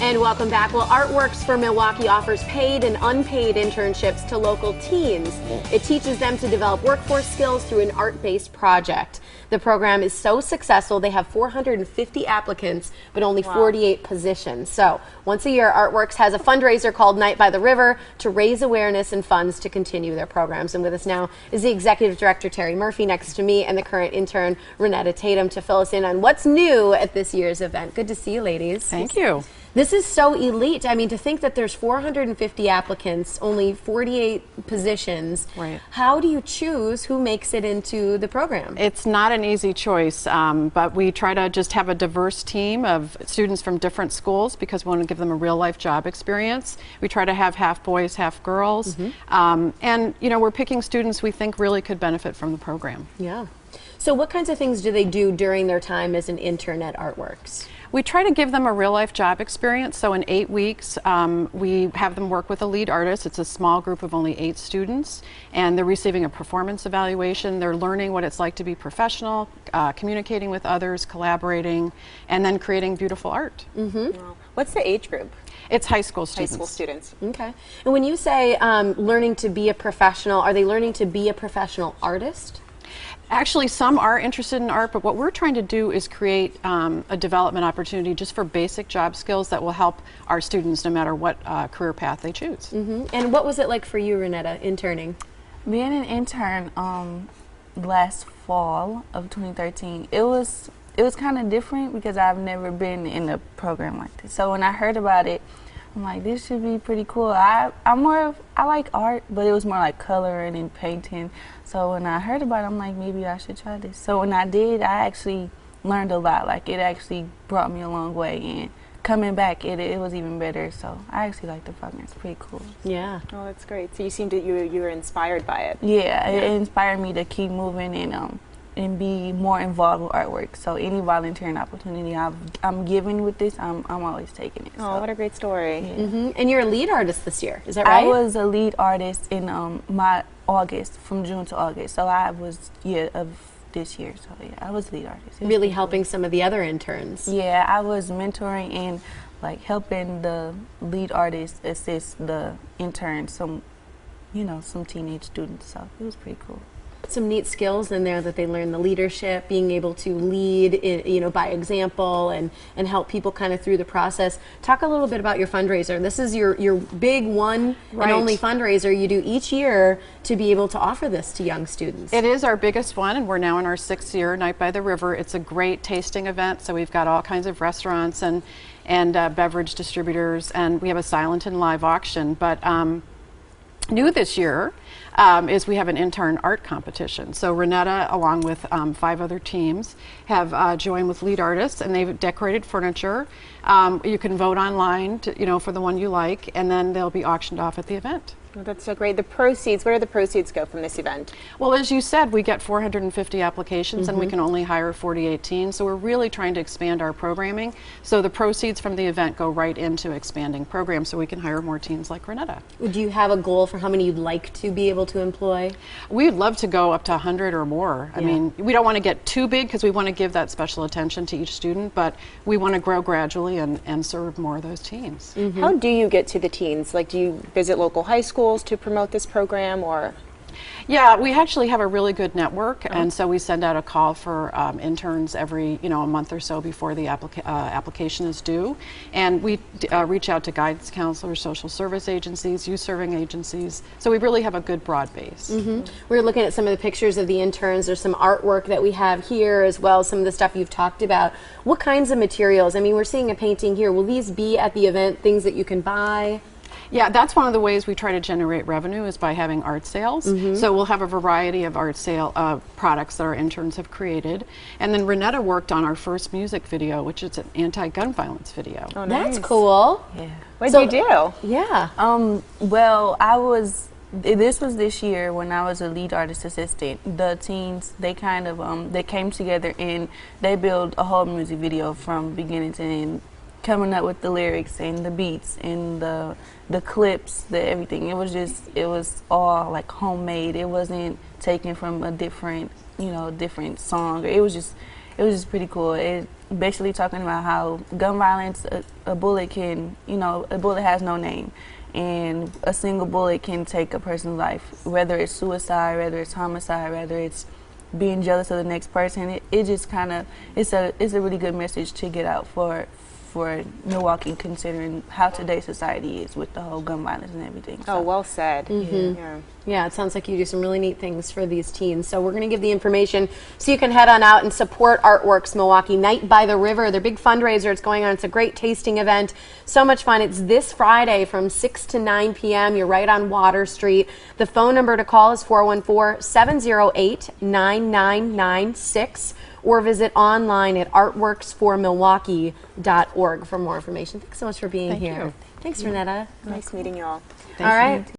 And welcome back. Well, ArtWorks for Milwaukee offers paid and unpaid internships to local teens. It teaches them to develop workforce skills through an art-based project. The program is so successful, they have 450 applicants, but only 48 positions. So once a year, ArtWorks has a fundraiser called Night by the River to raise awareness and funds to continue their programs. And with us now is the Executive Director, Terry Murphy, next to me, and the current intern, Renetta Tatum, to fill us in on what's new at this year's event. Good to see you, ladies. Thank you. This is so elite. I mean, to think that there's 450 applicants, only 48 positions. Right. How do you choose who makes it into the program? It's not an easy choice, but we try to just have a diverse team of students from different schools because we want to give them a real-life job experience. We try to have half boys, half girls. And, you know, we're picking students we think really could benefit from the program. Yeah. So what kinds of things do they do during their time as an intern at ArtWorks? We try to give them a real-life job experience. So in 8 weeks, we have them work with a lead artist. It's a small group of only 8 students, and they're receiving a performance evaluation. They're learning what it's like to be professional, communicating with others, collaborating, and then creating beautiful art. Wow. What's the age group? It's high school students. High school students. Okay. And when you say learning to be a professional, are they learning to be a professional artist? Actually, some are interested in art, but what we're trying to do is create a development opportunity just for basic job skills that will help our students no matter what career path they choose. And what was it like for you, Renetta, interning? Being an intern last fall of 2013, it was kind of different because I've never been in a program like this. So when I heard about it, I'm like, this should be pretty cool. I like art, but it was more like coloring and painting. So when I heard about it, I'm like, maybe I should try this. So when I did, I actually learned a lot. Like, it actually brought me a long way, and coming back, it was even better. So I actually like the program. It's pretty cool. Yeah. Oh, that's great. So you seemed you were inspired by it. Yeah, it inspired me to keep moving and be more involved with artwork. So any volunteering opportunity I'm given with this, I'm always taking it. Oh, what a great story. Yeah. And you're a lead artist this year, is that right? I was a lead artist in my August, from June to August. So I was, of this year. So yeah, I was lead artist. Really helping some of the other interns. Yeah, I was mentoring and like helping the lead artist assist the interns, some teenage students. So it was pretty cool. Some neat skills in there that they learn: the leadership, being able to lead, by example, and help people kind of through the process. Talk a little bit about your fundraiser. This is your big one and only fundraiser you do each year to be able to offer this to young students. It is our biggest one, and we're now in our 6th year, Night by the River. It's a great tasting event, so we've got all kinds of restaurants and beverage distributors, and we have a silent and live auction. But new this year is we have an intern art competition. So Renetta, along with 5 other teams, have joined with lead artists, and they've decorated furniture. You can vote online for the one you like, and then they'll be auctioned off at the event. Well, that's so great. The proceeds, where do the proceeds go from this event? Well, as you said, we get 450 applications and we can only hire 48 teens, so we're really trying to expand our programming. So the proceeds from the event go right into expanding programs so we can hire more teens like Renetta. Do you have a goal for how many you'd like to be able to employ? We'd love to go up to 100 or more. I mean, we don't want to get too big because we want to give that special attention to each student, but we want to grow gradually and serve more of those teens. How do you get to the teens? Like, do you visit local high schools to promote this program, or? Yeah, we actually have a really good network, and so we send out a call for interns every a month or so before the application is due, and we reach out to guidance counselors, social service agencies, youth serving agencies, so we really have a good broad base. We're looking at some of the pictures of the interns. There's some artwork that we have here as well, some of the stuff you've talked about. What kinds of materials? I mean, we're seeing a painting here. Will these be at the event things that you can buy? Yeah, that's one of the ways we try to generate revenue is by having art sales. So we'll have a variety of art sale products that our interns have created. And then Renetta worked on our first music video, which is an anti-gun violence video. Oh, nice. That's cool. Yeah. What did you do? Yeah. Well, this was this year when I was a lead artist assistant. The teens, they kind of they came together and they built a whole music video from beginning to end, coming up with the lyrics and the beats and the clips, everything. It was all like homemade. It wasn't taken from a different song. It was just pretty cool. basically talking about how gun violence, a bullet can, you know, a bullet has no name. And a single bullet can take a person's life, whether it's suicide, whether it's homicide, whether it's being jealous of the next person. It just kind of, it's a really good message to get out for Milwaukee, considering how today's society is with the whole gun violence and everything. Oh, well said. Yeah, it sounds like you do some really neat things for these teens. So we're going to give the information so you can head on out and support ArtWorks Milwaukee Night by the River. Their big fundraiser, it's going on. It's a great tasting event. So much fun. It's this Friday from 6 to 9 p.m. You're right on Water Street. The phone number to call is 414-708-9996 or visit online at artworksformilwaukee.org for more information. Thanks so much for being here. Thank you. Thanks, Renetta. Nice meeting you all. All right.